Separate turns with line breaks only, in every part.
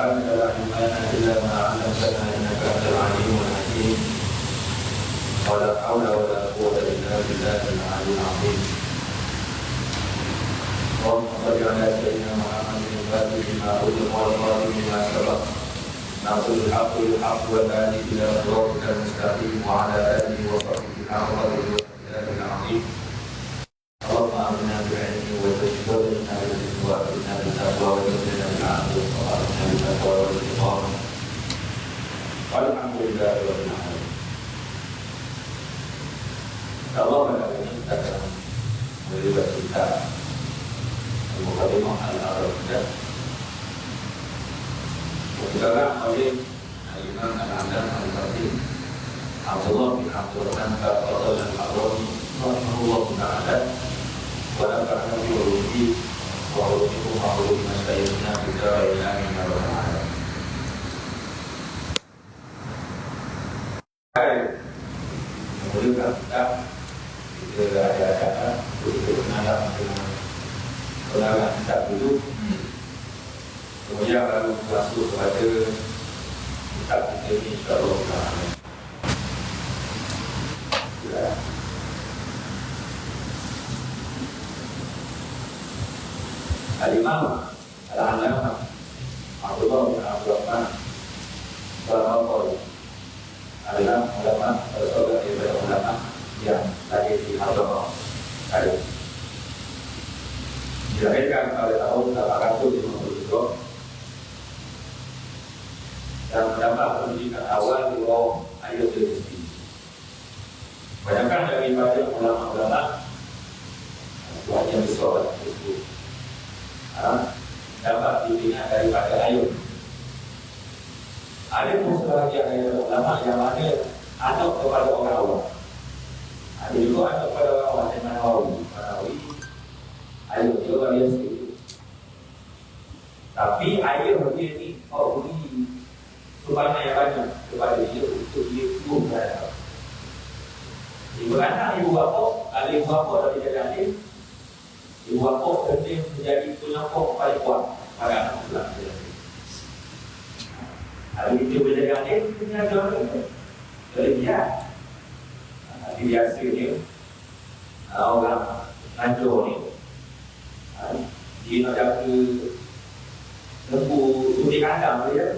سبحانك لا علم لنا إلا ما علمتنا إنك أنت العليم الحكيم ولا حول ولا قوة إلا بالله العلي العظيم. اللهم صل على سيدنا محمد الفاتح لما أغلق والخاتم لما سبق ناصر الحق بالحق والهادي إلى صراطك المستقيم وعلى آله وصحبه حق قدره ومقداره العظيم. اللهم آمنا بالعلم وزينا بالعلم وأكرمنا بالتقوى وزينا بالعدل وأغننا بالتقوى والاستقامة والحمد لله رب العالمين. Allah pada hari ini kita akan melihat kita Al-Muqaddimah Al-Arabiyah Bergerak oleh Imam Al-Hamdan Al-Fatih Abdullah bin Abdurrahman Al-Fadl Al-Arwani Rahimahullah Ta'ala wa nafa'ana bi ulumihi wa ulumikum wa ulumi masyayikhina fi darin amin ya rabbal alamin. Kemudian kita ada untuk menanam dengan penanganan kita dulu. Kemudian lalu masuk kepada kitab kita ini insyaAllah. Al-Imam Al-Allamah Abdullah bin Abdurrahman Al-Fadl adalah ulama bersaudara daripada ulama yang lahir di Hadramaut tadi. Dilahirkan pada tahun 852 dan mendapat pendidikan awal di bawah Ayub al-Rizki. Banyakkan daripada ulama-ulama yang bersaudara tersebut dapat dibina daripada Ayub. Ada pun sebahagian dari ulama yang mana anak kepada orang awam. Ada juga anak kepada orang awam yang Manawi. Ayub juga dia sedikit. Tapi Ayub dia ni beri sumbangan yang banyak kepada dia untuk dia tumbuh berada. Ibu anak, ibu bapa, ada ibu bapa dari jadi adik. Ibu bapa penting menjadi penyokong paling kuat pada anak pulang. Kalau kita menjadi adik, kita ada boleh dia. Nanti biasa dia orang Tanjung ni dia nak jaga lembu suntik kandang dia.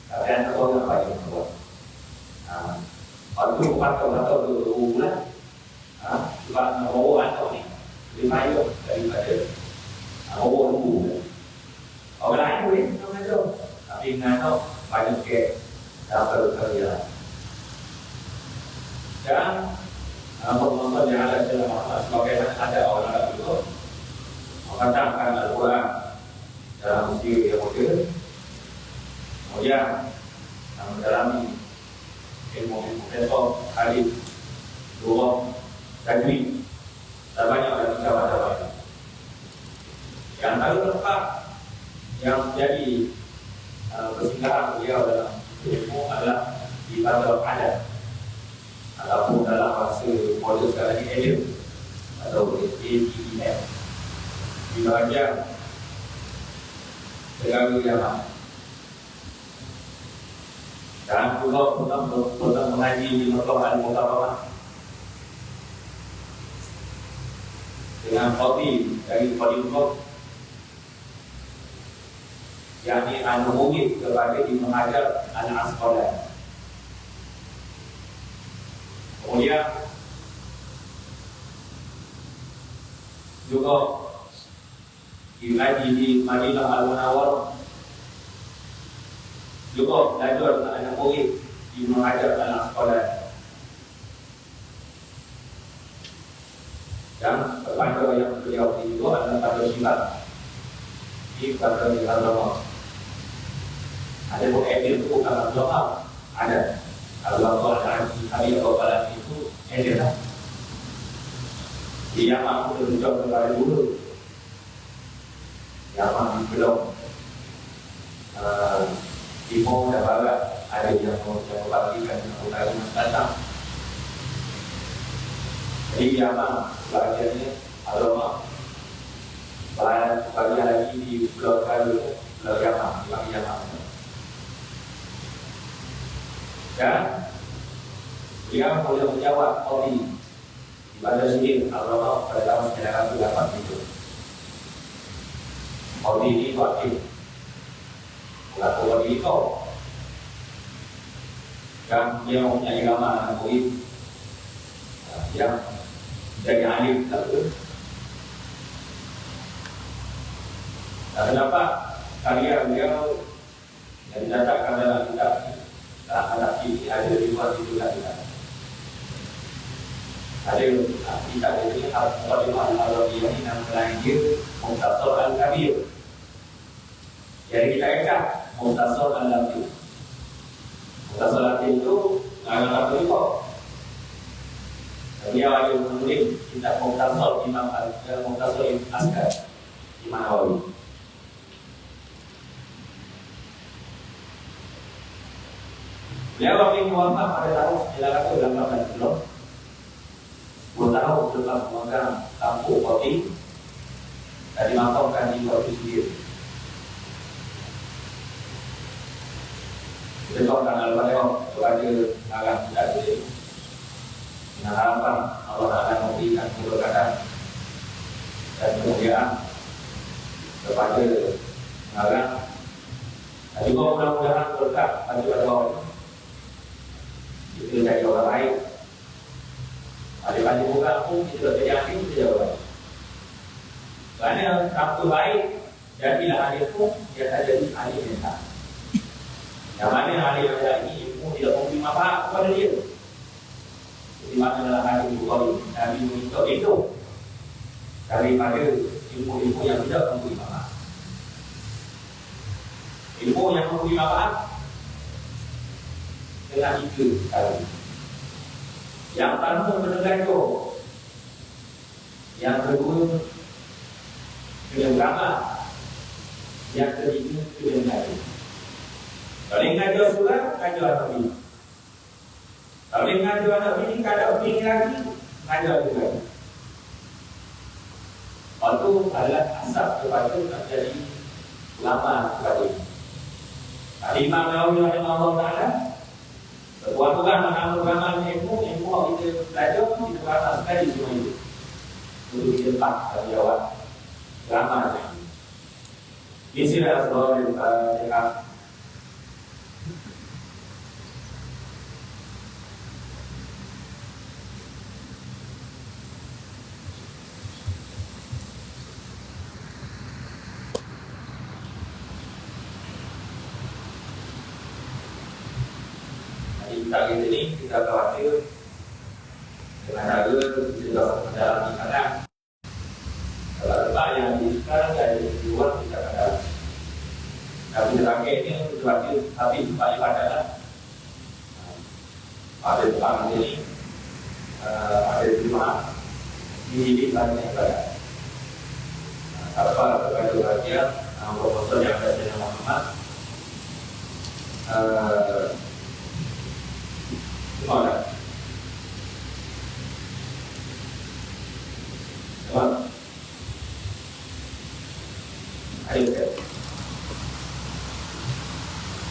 Tapi anak orang baik buat. Kalau tu patut 2 bulan. Sebab bawa anak ni lebih baik daripada bawa lembu. Orang lain boleh tak ada. Tapi anak banyak ke dapat kerja. Dan penonton yang ada dalam sebagaimana ada orang Arab itu mengatakan Al-Quran dalam usia yang modern. Kemudian mendalami ilmu profesor, hadis, lughah, tajwid dan banyak lagi cabang-cabang. Yang paling tempat yang menjadi kesinggahan beliau dalam ilmu adalah di Badal Adat ataupun dalam bahasa modern sekarang ini ADM atau ADM di bahagian negara Yaman. Dan juga pernah mengaji di Mekah Al-Mukarramah dengan Qadhi dari Qadhi yakni An-Nubuwi kepada Ibnu Hajar Al-Asqalani. Kemudian juga digaji di Madinah Al-Munawwarah, juga belajar dengan anak murid Ibnu Hajar Al-Asqalani. Dan pada yang beliau itu adalah pada Syiah di pada di Hadramaut. Ada pun edit itu bukan doa, ada al-Baqarah dan hari al-Baqarah itu edit lah. Di Yaman itu juga berada dulu. Yaman belum timur dan barat ada yang membagikan utara dan selatan. Jadi Yaman bahagiannya agama Bagian lagi di Pulau Yaman, di Yaman. Dan dia boleh menjawab Audi di Bandar Sini kalau pada tahun 1908 itu. Audi ini wakil, bukan Audi itu. Dan dia mempunyai agama murid yang jadi alim lalu. Nah, kenapa karya beliau yang dicatatkan dalam kitab anak ini ada di luar itu lagi? Ada kitab ini Al-Qadim Al-Arabiyah ini nama dia Mukhtasar Al-Kabir. Jadi kita ikat Mukhtasar Al-Kabir. Mukhtasar Al-Kabir itu nama itu kok. Dia wajib menulis kitab Mukhtasar Imam Mukhtasar Ibn Askar Imam Nawawi. Beliau waktu wafat pada tahun 1918 belum 2 tahun setelah memegang kampung Kopi dan dimakamkan di Kopi sendiri. Besok tanggal pada kepada alam tidak boleh. Dengan harapan Allah akan memberikan keberkatan dan kemuliaan kepada alam. Dan juga mudah-mudahan berkat bagi Allah. Itu dari orang lain. Ada bukan pun kita terjadi tidak baik. Kerana kampung baik jadilah ahli pun dia tak jadi ahli mental. Yang mana ahli mental ini ilmu tidak memberi manfaat kepada dia. Di mana adalah ahli Bukhari Nabi minta itu daripada ilmu-ilmu yang tidak memberi manfaat. Ilmu yang memberi manfaat dengan itu kali. Yang pertama menegakkan, yang kedua kedengaran, yang ketiga kedengaran. Kalau ngajar surah, ngajar anak bini. Kalau ngajar anak bini, kalau bini lagi, ngajar juga. Itu adalah asas kepada menjadi ulama kepada ini. Imam Nawawi rahimahullah taala waktu kan mengamalkan ilmu kita belajar kita bahas sekali semua itu untuk kita tak jawab ramai. Di sini ada sebuah yang kita ini kita khawatir dengan harga tidak mendalam kadang kalau letak yang di sekarang dari luar kita kadang tapi terakhir ini khawatir tapi banyak adalah ada depan ini ada lima di banyak kadang apa terkait bagian proposal yang ada dengan Muhammad Mana? Mana? Ayo ke.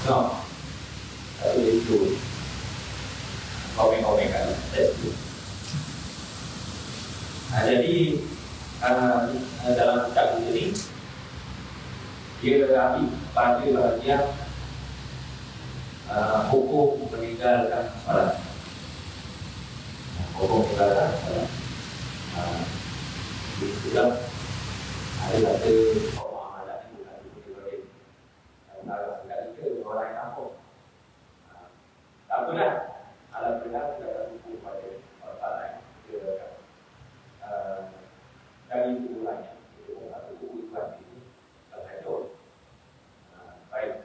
No. Ayo itu. Komen kan. Jadi dalam kitab ini dia berarti pada bagian hukum meninggalkan salat. Hukum meninggalkan salat. Sudah ada satu amalan yang bukan diboleh. Kalau tidak itu orang yang kampung. Tak benar. Alat benar tidak hukum pada orang lain. Dari ukurannya itu atau ukuran ini terhadap baik.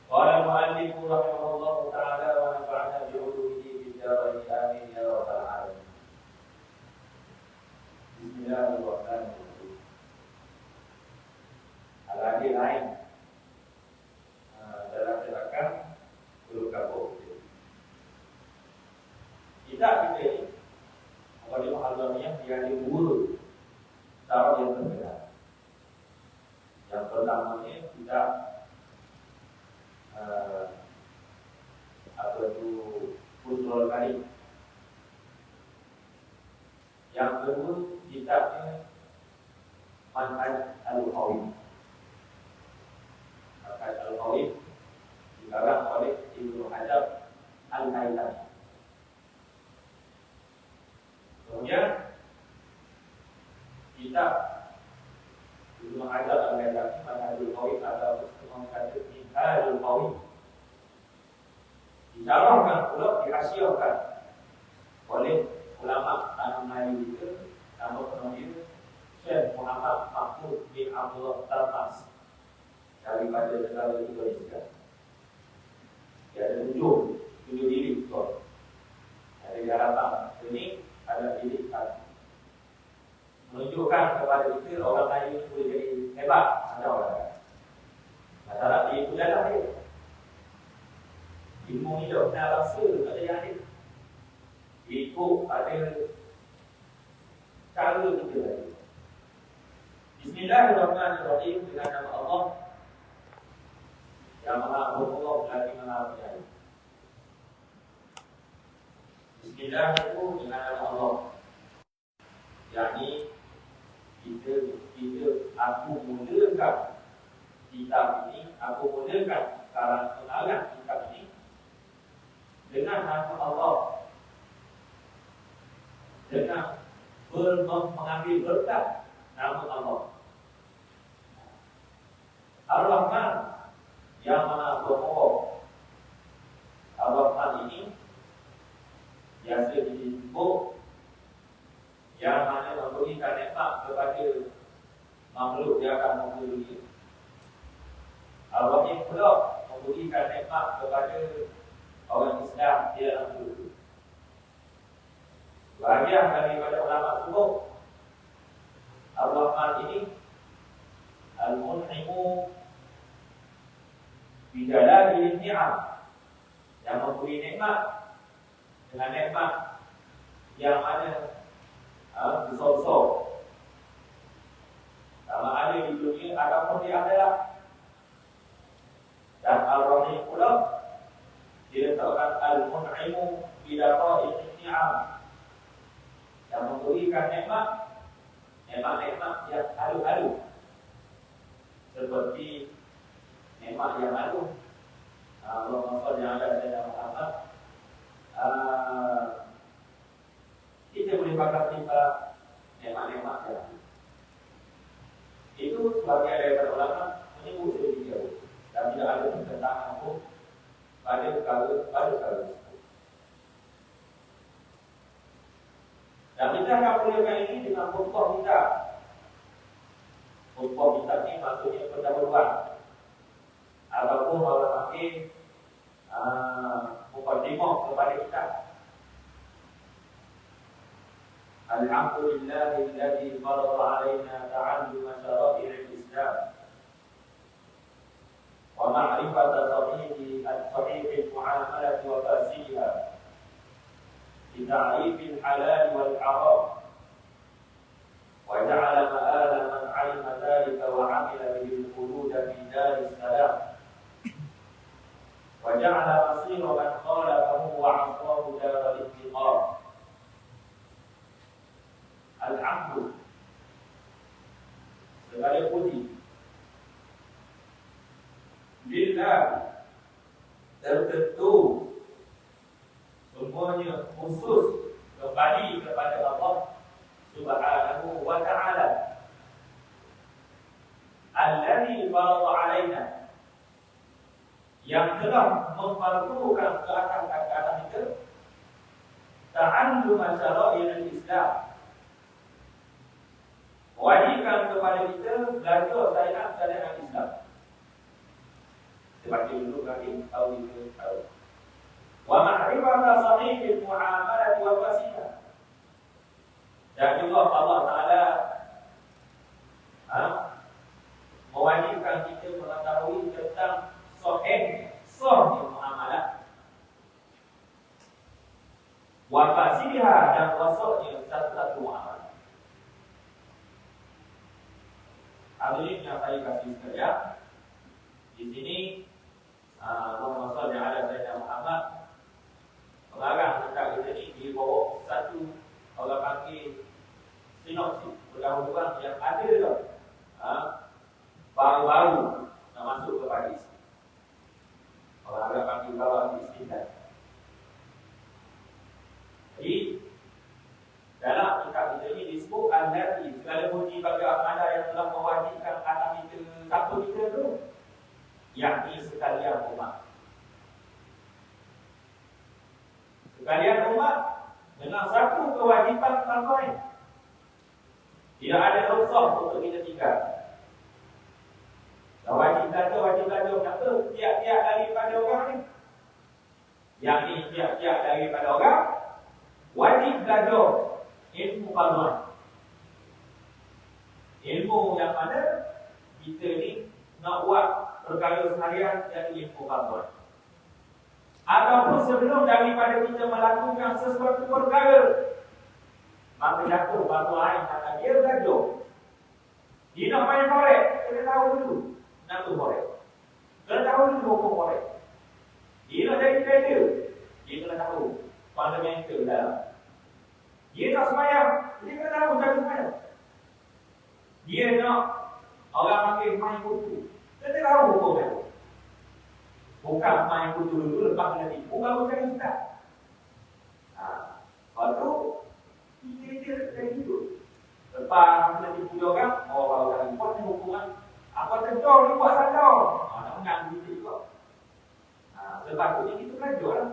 قال المؤلف رحمه الله تعالى ونفعنا بعلومه في الدارين آمين يا رب العالمين. بسم الله الرحمن الرحيم. Al-Adil lain dalam gerakan huruf kabur. Kita sebenarnya dia ada dua cara yang berbeda. Yang pertamanya kita apa itu kultural kali. Yang kedua kita manhaj al-qawi. Manhaj al-qawi dikarang oleh Ibnu Hajar al-Haytami. Kemudian kita Ibnu Hajar al-Haytami manhaj al-qawi atau mengkaji manhaj al-qawi dicarahkan pula dirahsiakan oleh ulama tanah Melayu itu, nama penulis Syekh Muhammad Mahmud bin Abdullah Tarmas daripada negara Indonesia. Dia ada tujuh diri betul. Ada harapan ini ada didikan menunjukkan kepada kita orang Melayu itu boleh jadi hebat. Ada orang masalah di itu adalah dia ilmu hidup nak rasa ada yang ada ikut ada cara kita lagi. Bismillahirrahmanirrahim dengan nama Allah yang Maha Pengampun lagi Maha Penyayang. Bismillah itu dengan nama Allah. Yakni aku mulakan kitab ini, aku mulakan sekarang pengarang kitab ini dengan nama Allah. Dengan mengambil berkat nama Allah. Ar-Rahman yang Maha Pengampun. Ar-Rahman ini biasa disebut yang mana memberikan nikmat kepada makhluk dia akan memberi. Ar-Rahim pula memberikan nikmat kepada orang Islam dia akan memberi. Bahagian daripada ulama sebut Ar-Rahman ini Al-Mun'imu Bijalali ni'am, yang memberi nikmat dengan nikmat yang mana besar-besar, sama ada di dunia ataupun di akhirat. Dan Ar-Rahim pula diletakkan Al-Mun'imu Bijalali ni'am, yang memberikan nikmat-nikmat yang halu-halu, seperti nikmat yang halu. Allah yang ada dalam Muhammad, kita boleh pakai kita nikmat-nikmat yang itu sebagai daripada ulama menyebut sedikit jauh dan tidak ada pertentangan pun pada perkara. Dan kita akan mulakan ini dengan khutbah kita. Khutbah kita ini maksudnya pendahuluan ataupun orang panggil mukadimah kepada kita. Alhamdulillahilladzi farada 'alaina ta'allum syara'i'il Islam wa ma'rifata sahihil mu'amalah wa fasidha بتعريف الحلال والحرام وجعل مآل من علم ذلك وعمل به الخلود في دار السلام وجعل مصير من خالفه وعصاه دار الانتقام. الحمد segala puji lillah, tertentu semuanya khusus kembali kepada Allah Subhanahu wa ta'ala, alladzi farada 'alaina, yang telah memfardukan ke atas kita ta'allum syara'i'il Islam, wajibkan kepada kita belajar syariat Islam. Sebaca dulu kali tahu itu tahu. Wa ma'rifata sahihil mu'amalah wa fasidah. Dan juga Allah Ta'ala mewajibkan kita mengetahui tentang sahih muamalah wa fasidah dan wasatnya satu-satu muamalah. Hadirin yang saya kasih sekalian, di sini Muhammad sallallahu alaihi wasallam Muhammad melarang tentang kita ini di bawah satu orang panggil sinopsis pergaulan yang ada dah baru-baru nak masuk kepada Islam. Orang panggil bawa Islam. Jadi dalam kitab kita ini disebut al-hadi, segala puji bagi Allah yang telah mewajibkan atas kita satu kita tu, yakni sekalian umat. Sekalian umat dengan satu kewajipan tambahan. Tidak ada rukhsah untuk kita tinggal. Wajib belajar kata tiap-tiap daripada orang ni. Yang ni tiap-tiap daripada orang wajib belajar ilmu fardu'ain. Ilmu yang mana kita ni nak buat perkara seharian jadi ilmu fardu'ain. Ataupun sebelum daripada kita melakukan sesuatu perkara, maka jatuh fardu'ain akan dia belajar. Dia nak main korek, kita tahu dulu nak tu korek. Kita tahu dulu hukum korek. Dia nak jadi trader, dia kena tahu fundamental dalam. Dia nak semayang, dia kena tahu cara semayang. Dia nak orang panggil main kutu, kita tahu hukum dia. Bukan main kutu dulu, lepas kena tipu, baru cari ustaz. Lepas tu, kita kayak gitu. Lepas kena tipu dia orang, baru cari buat ni hukuman. Apa tentu dia buat salah. Nak menang kita juga. Sepatutnya kita belajar lah.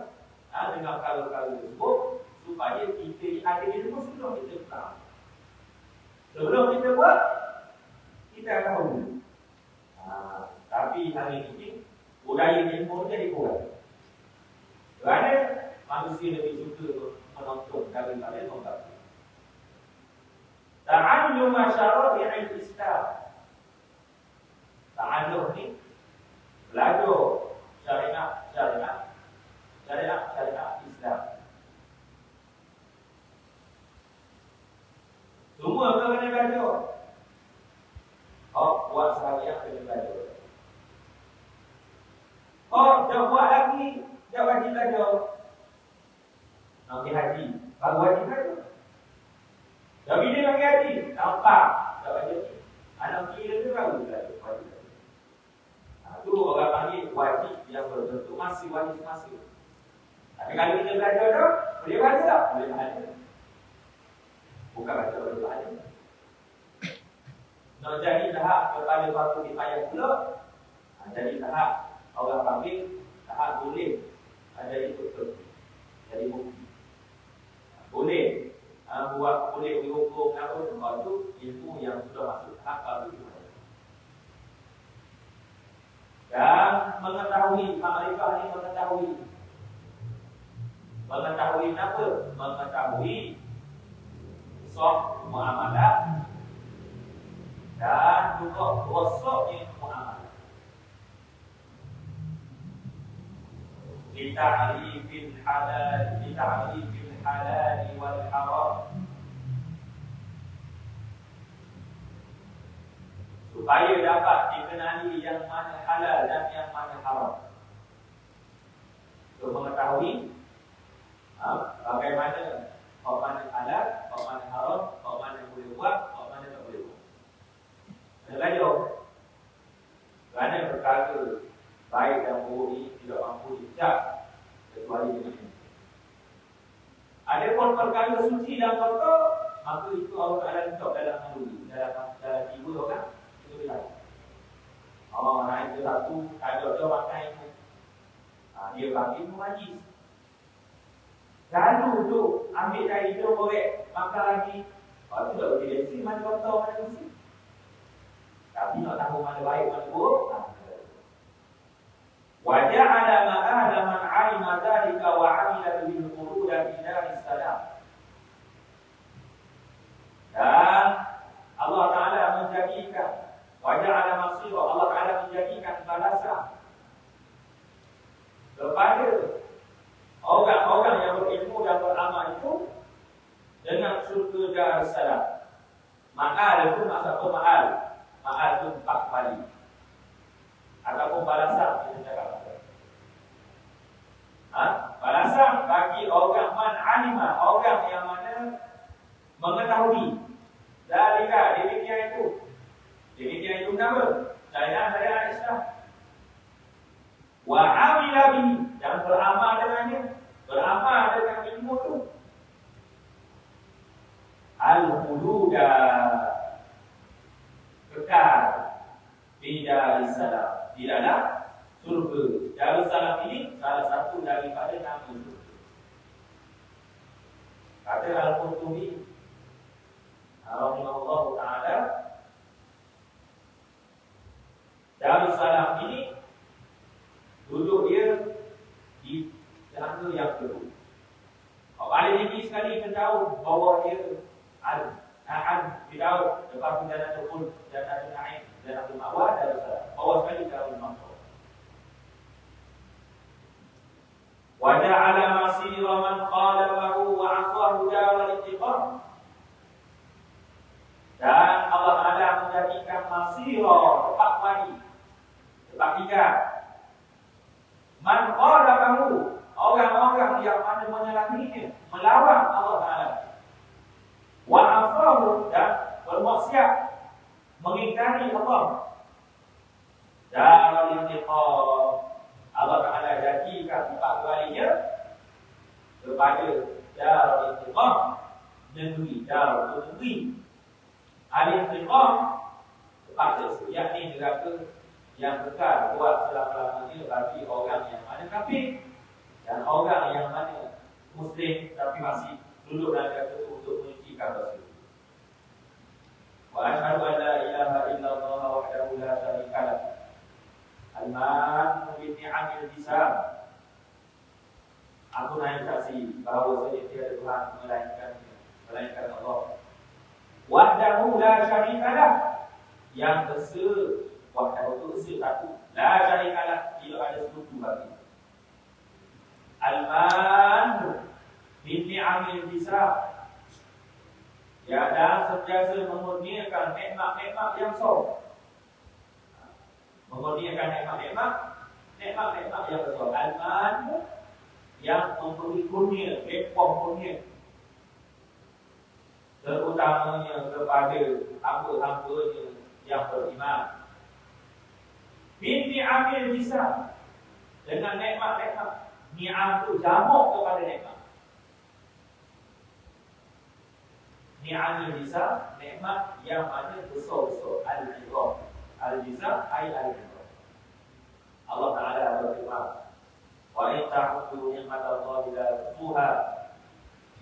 Dengan kalau tersebut, supaya kita ada ilmu sebelum kita faham. Sebelum kita buat, kita akan tahu. Tapi hari ini budaya ilmu jadi kurang. Kerana manusia lebih suka menonton daripada membaca. Ta'allum syara'i' al-Islam. Ta'allum ni belajar syariat Islam. Semua kena belajar. Buat seharian kena belajar. Dah buat lagi, dah wajib belajar. Nak pergi haji, baru wajib belajar. Dah bila nak pergi haji, nampak, dah wajib. Anak kira tu baru belajar, wajib belajar. Tu orang panggil wajib yang berbentuk masih wajib masih. Tapi kalau kita belajar tu, boleh baca tak? Boleh baca. Bukan baca, boleh baca. Nak jadi tahap kepada waktu dipayah pula, jadi tahap orang panggil tahap boleh jadi betul. Jadi bukti. Boleh buat, boleh dihukum apa semua tu ilmu yang sudah masuk tahap baru dimana. Dan mengetahui makrifah ni mengetahui apa? Mengetahui sah muamalah dan juga wasaknya muamalah. Lita'rifil halal wal haram. Supaya dapat dikenali yang mana halal dan yang mana haram. Untuk mengetahui bagaimana apa mana halal, apa mana haram, apa mana boleh buat, apa mana tak boleh buat. Ada belajar. Kerana perkara baik dan buruk ini tidak mampu dicap kecuali dengan ini. Ada pun perkara suci dan kotor, maka itu Allah Ta'ala letak dalam naluri, dalam jiwa orang. Orang itu satu, ada dia makan itu. Dia panggil menajis. Lalu tu ambil dari itu, korek, makan lagi. Itu tak boleh lesi, mana kotor, mana bersih. Tapi nak tahu mana baik, mana buruk. Waja'ala ma'ahla man 'alima dzalika wa 'amila bil qurud fi daris salam. Dan Allah Ta'ala menjadikan waja'ala masira, Allah Ta'ala menjadikan balasan kepada orang-orang yang berilmu dan beramal itu dengan surga Darussalam. Ma'al itu maksud apa ma'al? Ma'al itu 4 kali. Ataupun balasan kita cakap. Balasan bagi orang man alima, orang yang mana mengetahui. Dalika demikian itu. Demikian itu nama. Saya Islam. Wa amila bihi, dan beramal dengannya. Beramal dengan ilmu itu. Al-Hududa, kekal di Darussalam, di dalam surga. Darussalam ini salah satu daripada nama surga. Kata Al-Qurtubi rahimahullah ta'ala, Darussalam ini duduk dia di neraka yang kedua. Paling tinggi sekali kita tahu bahawa dia di tahu lepas tu Jannatul Na'im, Jannatul Ma'wa, Darussalam. Bawah sekali Darul Ma'wa. Wa ja'ala masira man qala lahu wa 'asahu darul intiqam. Dan Allah Ta'ala menjadikan masira, tempat mati, tempat tinggal. Man qala lahu, orang-orang yang mana menyalahinya, melawan Allah Ta'ala. Wa asahu, dan bermaksiat, mengingkari Allah. Darul intiqam, Allah Ta'ala jadikan tempat kembalinya kepada Darul Intiqam, negeri Darul negeri Al-Intiqam, tempat tersebut, yakni neraka yang kekal buat selama-lamanya bagi orang yang mana kafir dan orang yang mana Muslim tapi masih duduk dalam neraka untuk menyucikan Rasul. Wa asyhadu an la ilaha illallah wahdahu la syarika lah. Al-Man bin Ni'amil Hisab. Aku naik saksi bahawa saya tiada Tuhan melainkan Allah. Wahdahu la syarika lah. Yang esa, wahdahu itu esa satu. La syarika lah, tidak ada sekutu bagi. Al-Man bin Ni'amil Hisab. Ya, dan sentiasa memurniakan nikmat-nikmat yang sah. Memurniakan nikmat-nikmat yang besar. Al-Man yang memberi kurnia, lekong kurnia, terutamanya kepada hamba-hambanya yang beriman. Binti Amil bisa dengan nikmat-nikmat. Ni'am itu jamak kepada nikmat. Ni'amil bisa nikmat yang mana besar-besar. Al-Izam. Al-Jizam ay al-Jizam. Allah Ta'ala berfirman, wa in ta'uddu ni'matallahi la tuhsuha.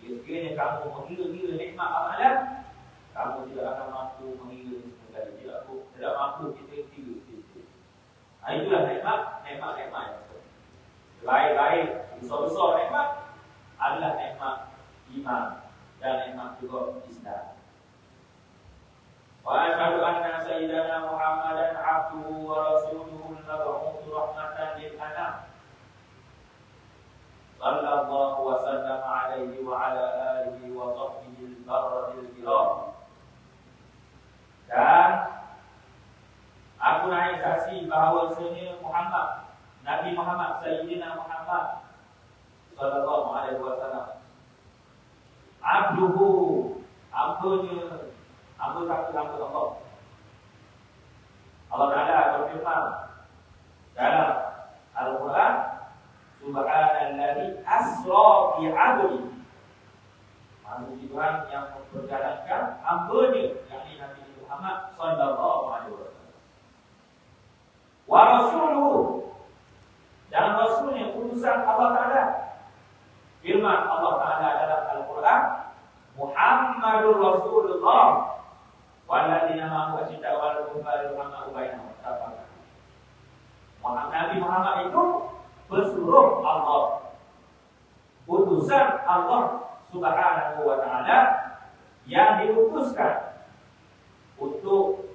Jika kamu mengira-ngira nikmat amalan, kamu tidak akan mampu mengira sekali. Tidak mampu kita kira. Itulah nikmat yang besar. Baik-baik, besar-besar nikmat adalah nikmat iman dan nikmat juga Islam. Wa asyhadu anna sayyidana Muhammadan 'abduhu wa rasuluhu al-mab'uts rahmatan lil anam. Sallallahu wa sallama 'alaihi wa 'ala alihi wa sahbihi al-barril kiram. Dan aku naik saksi bahawasanya Muhammad, Nabi Muhammad, Sayyidina Muhammad sallallahu alaihi wasallam, 'abduhu, hamba satu Allah. Allah Ta'ala berfirman dalam Al-Quran, Subhanalladzi asra bi 'abdi. Maksud Tuhan yang memperjalankan hamba-Nya, yakni Nabi Muhammad sallallahu alaihi wasallam. Wa rasuluhu, dan Rasulnya, utusan Allah Ta'ala. Firman Allah Ta'ala dalam Al-Quran, Muhammadur Rasulullah walladzina ma'ahu asyiddaa'u 'alal kuffari rahimahu bainahum. Nabi Muhammad itu pesuruh Allah, utusan Allah Subhanahu wa Ta'ala yang diutuskan untuk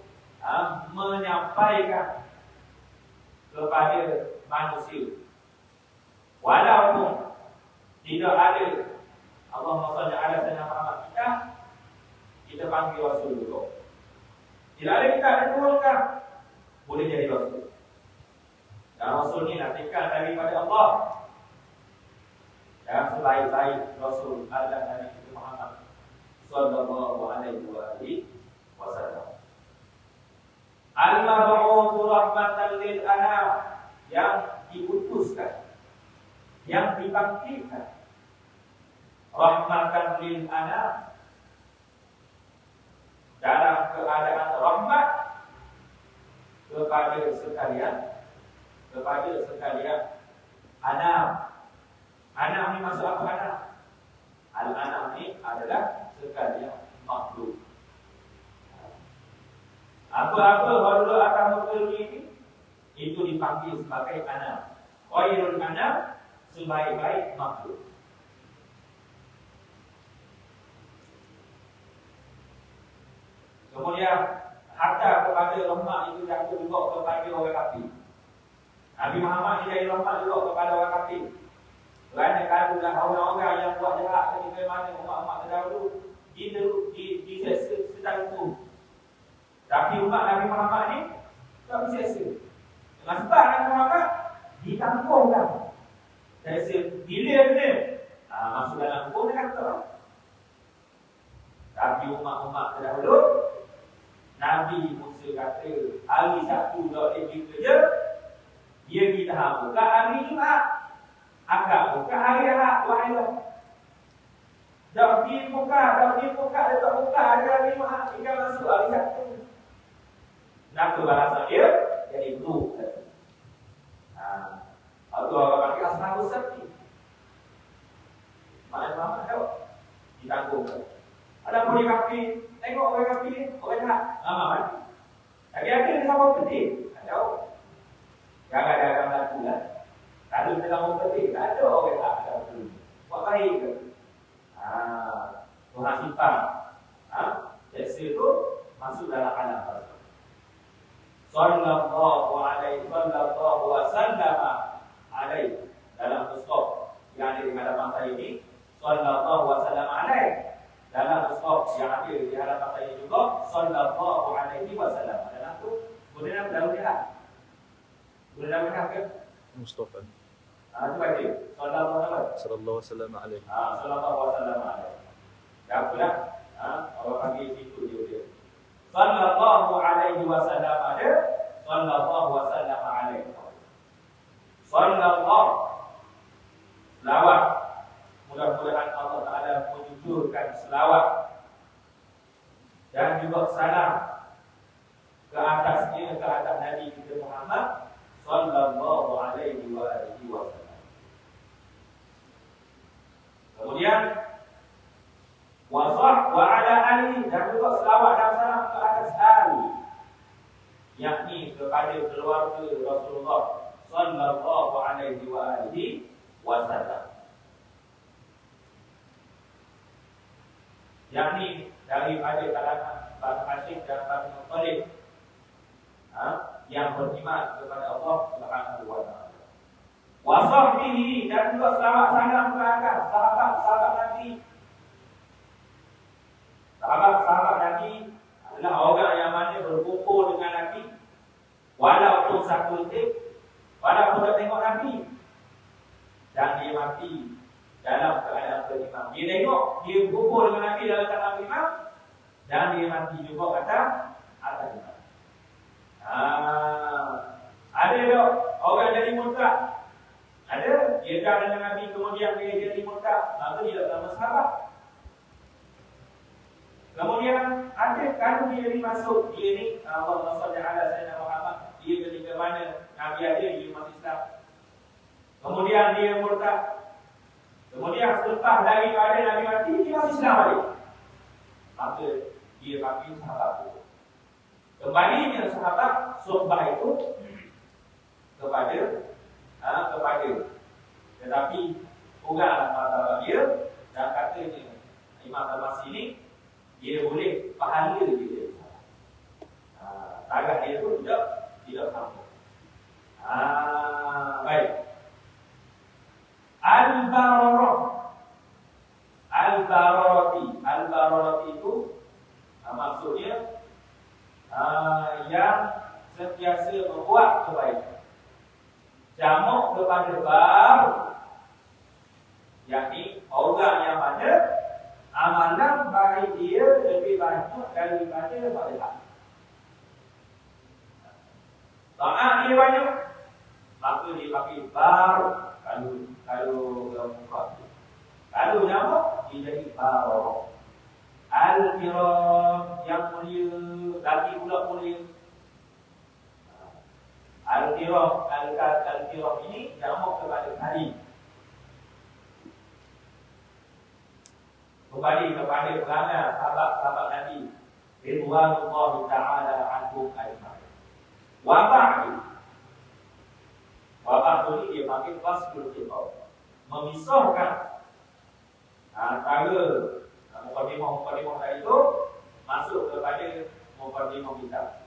menyampaikan kepada manusia. Walaupun tidak ada Allahumma shalli ala sayyidina Muhammad kita, panggil Rasul juga. Bila ada kita ada turunkan, boleh jadi Rasul. Dan Rasul ni nantikan daripada Allah. Dan selain-lain Rasul adalah Nabi kita Muhammad sallallahu alaihi wasallam. Al-mab'utsu rahmatan lil anam, yang diutuskan, yang dibangkitkan rahmatan lil anam, dalam keadaan rahmat kepada sekalian anam. Anam ni maksud apa anam? Al-anam ni adalah sekalian makhluk. Apa-apa baru akan muncul ini, itu dipanggil sebagai anam. Khairul anam, sebaik-baik makhluk. Kemudian hatta kepada rahmat itu jatuh juga kepada orang kafir. Nabi Muhammad ni jadi rahmat juga kepada orang kafir. Kerana kalau dah orang-orang yang buat jahat ketika mana umat-umat terdahulu disesa secara hukum. Tapi umat Nabi Muhammad ni tak disesa. Dengan sebab Nabi Muhammad ditangguhkan. Sesa bila-bila. Masuk dalam hukum dia kata. Tapi umat-umat terdahulu, Nabi Musa kata hari Sabtu tak boleh pergi kerja, dia kita buka hari Jumaat. Agak buka hari Ahad, wahai. Dah pergi buka, dia tak buka hari Jumaat, hingga masuk hari Sabtu. Nak bahasa dia jadi buruk. Atau orang kata asal Sabtu. Mana tahu ditanggung. Ada pun dia kafir, tengok orang kafir ni, orang jahat. Mati. Lagi-lagi dia sama pedih. Tak tahu. Jangan ada orang laku lah. Kalau kita sama pedih, tak ada orang jahat dalam tu. Buat baik ke? Tuhan simpan. Jasa tu masuk dalam alam. Sallallahu alaihi wasallam alaihi. Dalam mushaf yang ada di hadapan saya ini, sallallahu wasallam alaihi. Dalam mushaf yang ada di hadapan saya juga, sallallahu alaihi wasallam. Dalam tu boleh nak tahu dia. Boleh nak lihat ke?
Mustafa.
Itu baik.
Sallallahu wasallam alaihi.
Sallallahu wasallam alaihi. Ya pula. Orang panggil situ dia. Sallallahu alaihi wasallam ada. Sallallahu wasallam alaihi. Sallallahu. Selawat. Mudah-mudahan Allah Ta'ala menunjukkan selawat dan juga salam ke atasnya, ke atas Nabi kita Muhammad sallallahu alaihi wasallam. Kemudian wa ala ali, dan juga selawat dan salam ke atas ali, yakni kepada keluarga Rasulullah sallallahu alaihi wasallam. Yakni daripada kalangan Bani Hashim dan Bani Muttalib yang beriman kepada Allah Subhanahu wa taala. Wa sahbihi, dan juga selawat salam ke atas sahabat Nabi. Sahabat Nabi adalah orang yang mana berkumpul dengan Nabi walaupun satu detik, walaupun tak tengok Nabi, dan dia mati dalam keadaan beriman. Dia tengok, dia berkumpul dengan Nabi dalam keadaan beriman, dan dia mati juga atas iman. Ada tak orang jadi murtad? Ada. Dia dah dengan Nabi, kemudian dia jadi murtad, maka dia tak nama sahabat. Kemudian ada kalau dia ni masuk, dia ni Allahumma salli ala sayyidina Muhammad, dia ketika mana Nabi ada, dia masih Islam. Kemudian dia murtad. Kemudian selepas daripada Nabi mati, dia masih Islam balik. Maka dia panggil sahabat itu. Kembalinya sahabat suhbah itu kepada tetapi orang martabat dia, dan katanya Imam Al-Masih ini dia boleh pahala dia. Tarikh dia tu tidak sama. Baik. Al-Bararah itu
Maksudnya yang sentiasa membuat kebaikan. Jamak kepada bar, yakni orang yang mana amalan baik dia lebih banyak daripada barikat. Taat dia banyak, maka dia pakai bar. Kalau mufrad. Kalau jamak dia jadi bar. Al-kiram yang mulia, lagi pula mulia. Al-kiram ini jamak kepada hari. Kembali kepada perangai sahabat-sahabat Nabi ridwanullah ta'ala anhum ajma'in. Wabah ni dia panggil faslul khitab, memisahkan antara mukadimah tadi itu masuk kepada mukadimah kita.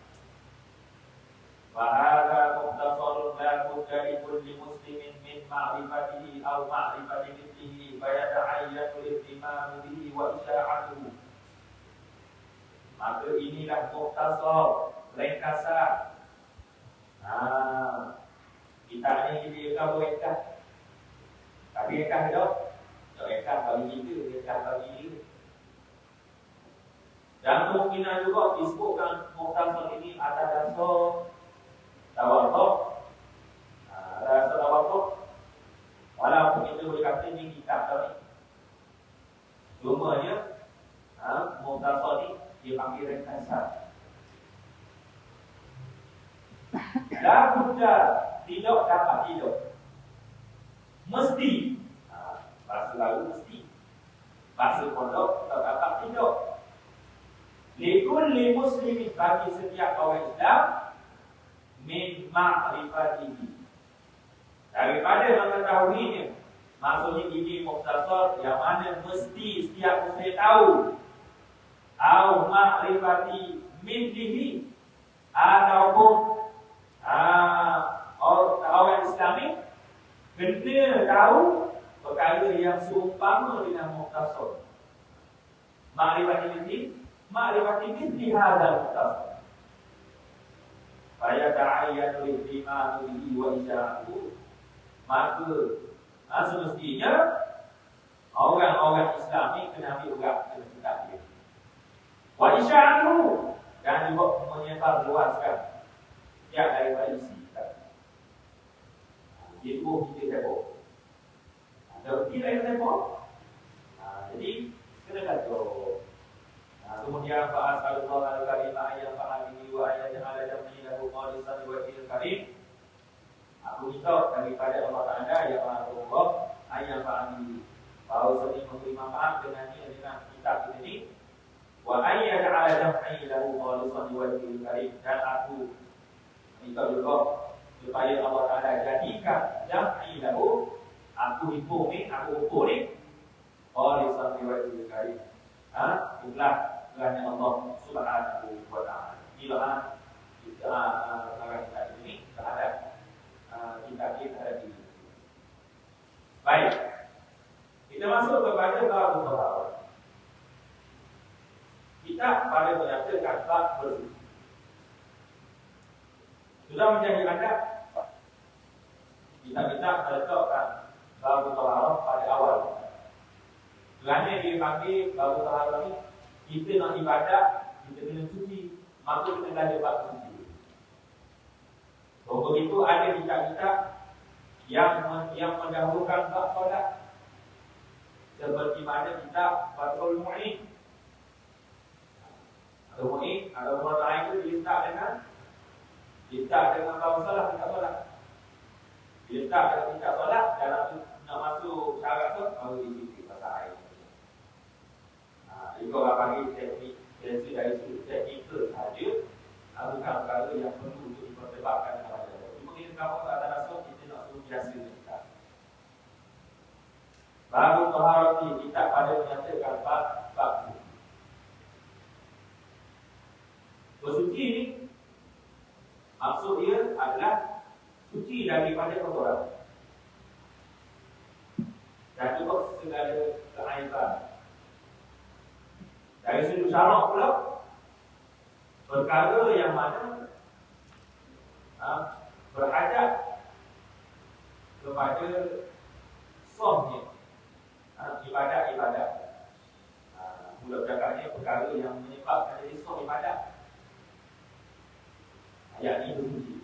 Wahada mukhtasarun la budda li kulli muslimin min ma'rifatihi aw ma'rifati mithlihi fa yata'ayyanu al-ihtimam bihi wa isya'atuhu. Maka inilah mukhtasar, ringkasan. Kita ni dia kau rekah. Tapi rekah dah. Tak rekah bagi kita, rekah bagi dia. Dan kemungkinan juga disebutkan mukhtasar ini ada dasar tawaduk. Dasar tawaduk. Walaupun kita boleh kata ni kitab tadi. Cumanya mukhtasar ni dia panggil ringkasan. La budda, tidak dapat tidak. Mesti. Bahasa lalu mesti. Bahasa pondok tak dapat tidak. Likulli muslimin, bagi setiap orang Islam, min ma'rifatihi, daripada mengetahuinya. Maksudnya ini mukhtasar yang mana mesti setiap muslim tahu. Au ma'rifati mithlihi, ataupun orang Islam ni kena tahu perkara yang seumpama dengan mukhtasar. Ma'rifati mithli hadzal mukhtasar. Fa yata'ayyanu al-ihtimam bihi wa isya'atuhu. Maka semestinya orang-orang Islam ni kena ambil berat dalam kitab dia. Wa isya'atuhu, dan juga menyebar luaskan yang daripada isi kitab. Itu kita tengok. Ada bukti lain tengok. Jadi kena kata. Kemudian fa'asallallahu al-karimah ayat fa'amihi wa ayat ala jam'i lahu qalisan wa wajhil karim. Aku minta daripada Allah Ta'ala ya Allah ayat fa'amihi, bahawa sering memberi manfaat dengan kitab ini. Wa ayat ala jam'i lahu qalisan wa wajhil karim. Dan aku minta juga supaya Allah Ta'ala jadikan jam'i lahu, aku ukur ni qalisan wa wajhil karim. Itulah kerana Allah Subhanahu wa ta'ala. Inilah kita ini terhadap kita di. Baik. Kita masuk kepada bab taharah. Kita pada menyatakan bab bersuci. Sudah menjadi adab. Kita meletakkan bab taharah pada awal. Kerana dia panggil bab taharah ni, kita nak ibadat, kita kena suci, maka kita dah dapat suci. Untuk itu ada kitab-kitab yang mendahulukan bab solat, seperti mana kitab Fathul Mu'in. Fathul Mu'in, ada orang lain itu diletak dengan bab solat, kitab solat. Diletak dengan kitab solat, dalam nak masuk syarat tu baru diisi pasal air. Itu orang panggil teknik dari sudut teknikal sahaja, bukan perkara yang perlu untuk diperdebatkan kepada Allah. Cuma kita kamu tak ada rasa, kita nak suruh biasa kita. Baru taharati, kita pada menyatakan bab bersuci ni, maksud dia adalah suci daripada kotoran dan juga segala keaiban. Dari sudut syarak pula, perkara yang mana berhadap kepada sahnya ibadat-ibadat. Mula bercakapnya perkara yang menyebabkan jadi sah ibadat. Ayat ini berbunyi.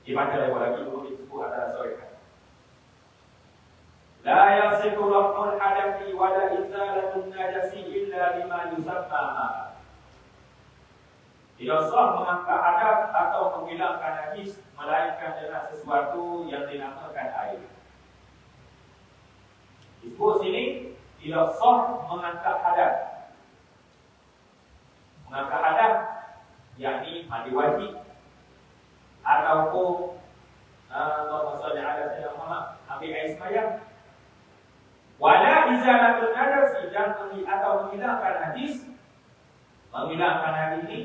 Dibaca lagi dulu disebut antara sorekan. La yasifu raf'ul hadathi wa la izalatun najasi illa lima yusamma ma'a. Tidak sah mengangkat hadap atau menghilangkan najis melainkan dengan sesuatu yang dinamakan air. Disebut sini tidak sah mengangkat hadap. Mengangkat hadap yakni mandi wajib ataupun Allahumma shalli ala sayyidina Muhammad ambil air sembahyang. Wala izalatul najasi dan menghilangkan najis. Menghilangkan najis ini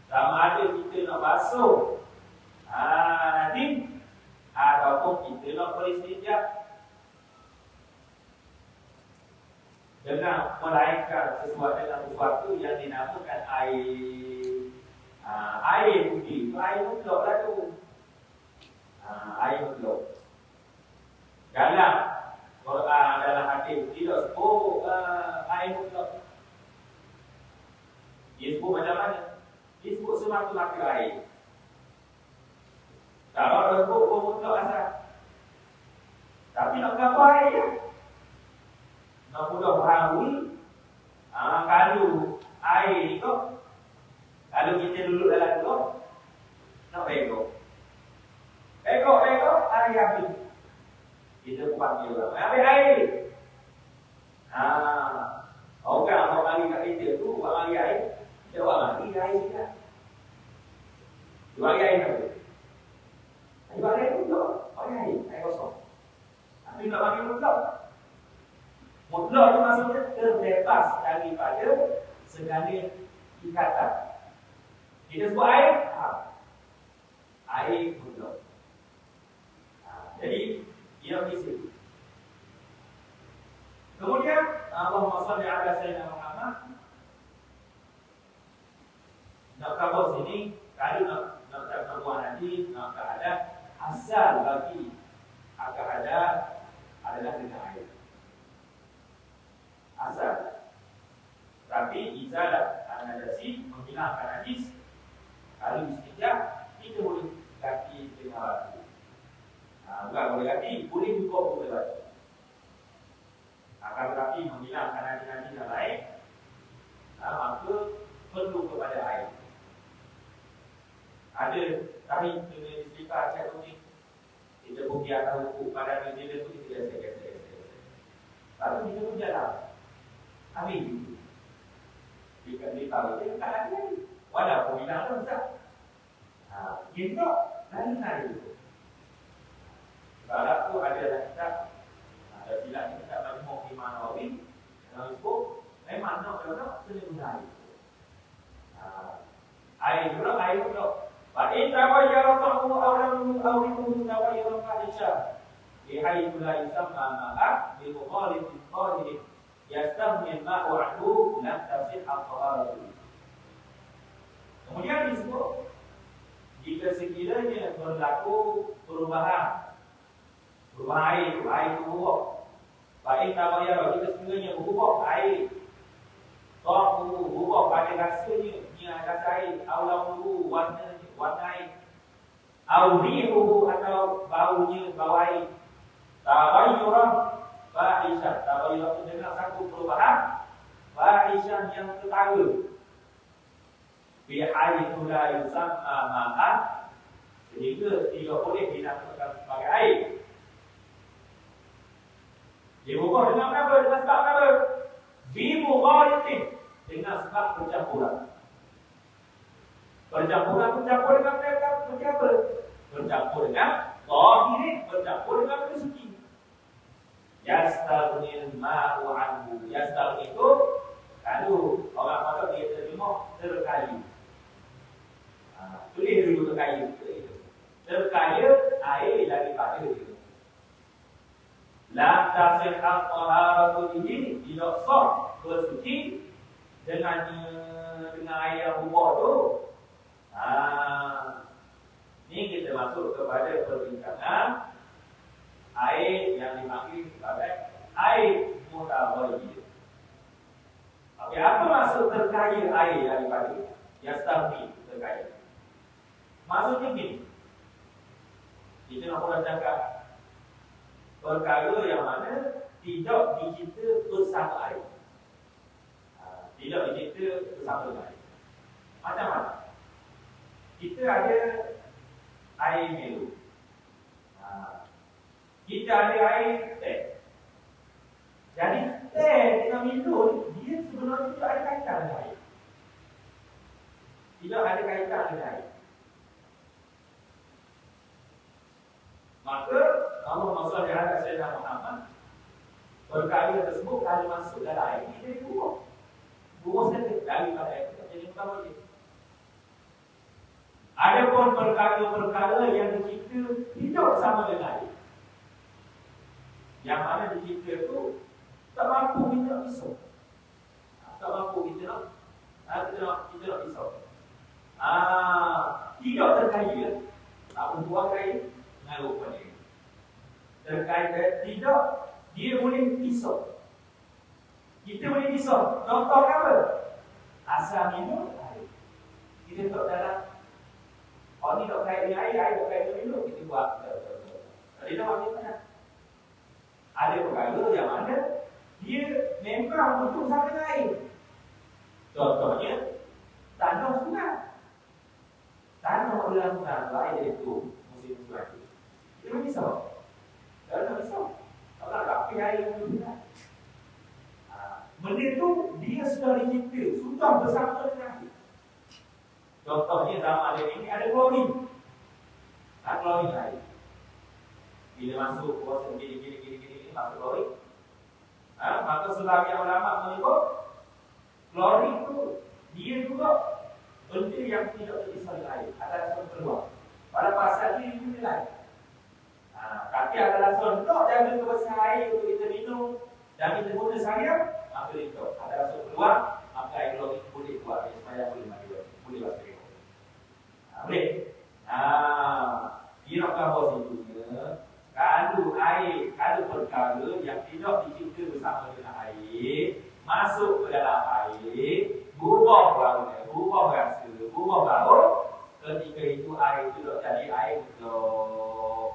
sama ada kita nak basuh najis ataupun kita nak beristinja dengan melainkan sesuatu yang dinamakan air. Air putih, air mutlak lah tu. Air mutlak. Dalam hadis tidak sebut air mutlak. Dia sebut macam mana? Dia sebut semata-mata air. Kalau dia sebut mutlak asal. Tapi nak apa air ya? Nak mudah fahami. Kalau air itu, kalau kita duduk dalam tu, nak begok. Begok, air habis. Kita panggil orang, ambil air. Orang mau mari kat kita tu, buat mari air. Dia buat mari air juga. Dia mari air apa? Dia mari air mutlak. Mari air kosong. Tapi nak mari mutlak. Mutlak tu maksudnya terbebas daripada segala ikatan. Kita sebut air, air mutlak. Jadi dia mesti. Kemudian Allahumma shalli ala sayyidina Muhammad. Nak kabur sini, kalau nak buat nanti, nak ada asal bagi agar ada adalah dengan air. Asal. Tapi izalah najasi menghilangkan najis. Kalau istinja, kita boleh ganti dengan batu. Bukan boleh ganti, boleh buka boleh batu. Akan tetapi menghilangkan najis-najis yang lain, maka perlu kepada air. Ada kami dengan istiqah cakap ni, kita pergi atas hukum pada dia tu kita gesek. Lalu kita pun jalan. Ambil itu. Jika ditahu dia tak ada lagi. Walaupun hilang pun tak. Kita lain itu. Sebab tu ada kitab. Ada silap kitab Majmu' Imam Nawawi. Dalam itu memang nak kena guna air. Air dulu. Fa'in tawayyara ta'mu awlamu awlimu tawayyara fa'isha. Bihaitu la yusamma ma'a bimukhalifin qahirin. Yastahmil ma'u anhu lam tasih al-qaharatu. Kemudian disebut jika sekiranya berlaku perubahan air itu berubah. Baik tabayar jika sekiranya berubah air ta'mu berubah pada rasanya, rasa air, awlamu warna air, awrihu atau baunya bau air. Tabayyuran fahisyah, tabayyur itu dengan satu perubahan fahisyah yang ketawa. Bihaitsu la yusamma ma'an, sehingga tidak boleh dinamakan sebagai air. Dia berubah dengan apa? Dengan sebab apa? Bimughalitin, dengan sebab percampuran. Percampuran dengan apa? Bercampur dengan zahirin, bercampur dengan suci. Yastaghnil ma'u anhu. Yastagh itu kalau orang kata dia terjemah terkaya. Tulis dulu terkaya. Terkaya air daripada itu. La tasih al-taharatu bihi, tidak sah bersuci dengan air yang berubah tu. Ni kita masuk kepada perbincangan air yang dipanggil sebagai air mutawayyid. Okey, apa maksud terkaya air yang dipanggil? Yastafi terkaya. Maksudnya gini. Kita nak pula cakap perkara yang mana tidak dicipta bersama air. Tidak dicipta bersama dengan air. Macam mana? Kita ada air Milo. Kita ada air teh. Jadi teh dengan Milo dia sebenarnya tidak ada kaitan dengan air. Tidak ada kaitan dengan air. Maka Allah SWT ada Sayyidina Muhammad perkara tersebut kalau masuk dalam air ini jadi buah. Buah saja daripada air itu jadi mutawayyid. Ada pun perkara-perkara yang dicipta tidak sama dengan air. Yang mana dicipta itu tak mampu kita nak pisau. Tak mampu kita nak pisau. Tidak terkaya. Tak membuat kaya mengaruh pada dia. Terkait tidak, dia boleh pisau. Kita boleh pisau. Contoh apa? Asal minum air. Kita tak dalam. Kalau ni tak kait dengan air tak kait dengan minum. Kita buat. Tadi dah maksud mana? Ada perkara yang mana dia memang betul sama dengan air. Contohnya tanah sungai. Tanah dalam sungai air itu musim sungai. Dia boleh pisau. Dia tak pisau. Tak nak rapi air yang sungai. Benda tu dia sudah dicipta, sudah bersama dengan air. Contohnya dalam air ini ada klorin. Klorin air. Bila masuk kuasa gini masuk klorin. Maka sebagian ulama menyebut klorin tu dia juga benda yang tidak terpisah dengan air. Ada rasa keluar. Pada pasal ini dinilai. Tapi ada rasa untuk jaga kebersihan air untuk kita minum dan kita guna seharian, maka itu ada rasa keluar, maka air klorin boleh keluar supaya boleh mandi, boleh basuh. Boleh. Dia nak gambar situnya. Kalau perkara yang tidak dicipta bersama dengan air masuk ke dalam air, berubah warna, berubah rasa, berubah bau, ketika itu air itu jadi air betul.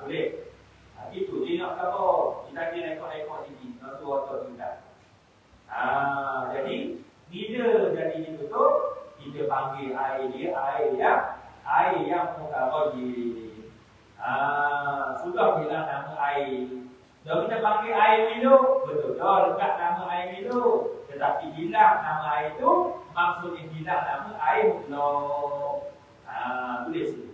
Boleh. Itu dia nak gambar. Kita kena ekor-ekor tinggi, nak suruh otot tingkat. Jadi bila jadi betul, kita panggil air dia air yang mutawayyid. Sudah bilang nama air. Kalau kita panggil air Milo, betul dekat nama air Milo. Tetapi bilang nama air itu maksudnya bilang nama air mutlak. Tulis itu.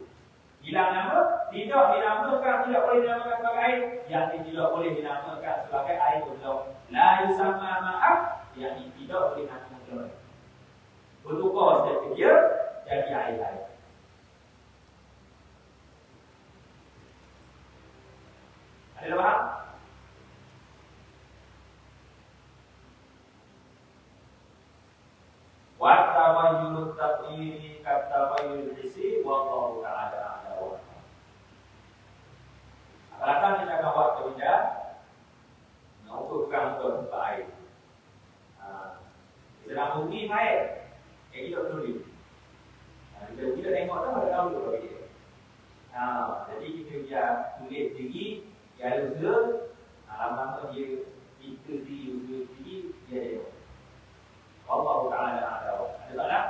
Bilang nama tidak dinamakan, tidak boleh dinamakan sebagai air. Yang tidak boleh dinamakan sebagai air mutlak. La yusamma ma'ah, yang tidak boleh dinamakan mutlak. Bertukar setiap dia jadi air-air. Ada faham? Wa tabayyun taqiri ka tabayyun hissi wallahu ta'ala a'lam. Akan kita akan buat kerja untuk kantor air. Kita nak bumi air. Kita tulis. Kita tengok tak ada tahu kalau dia. Jadi kita dia tulis tinggi, dia ada usaha, lama-lama dia kita di usaha tinggi, dia ada. Allah Ta'ala ada. Ada tak nak?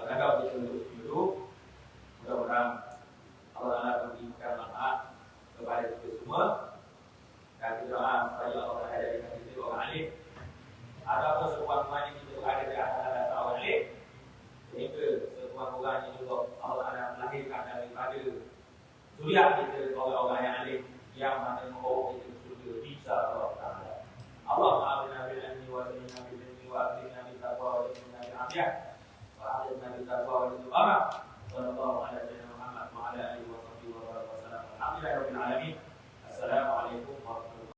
Agak kita duduk, mudah-mudahan Allah Ta'ala memberikan manfaat kepada kita semua. Dan kita doa supaya Allah Ta'ala jadikan kita orang alim. Ataupun sebuah-buah yang kita berada di atas orang alim, sehingga sebuah-buah yang juga Allah Ta'ala melahirkan daripada suriat kita orang-orang yang alim, yang mana membawa kita ke surga insya Allah Ta'ala. Allah Ta'ala bin Nabi wa sallam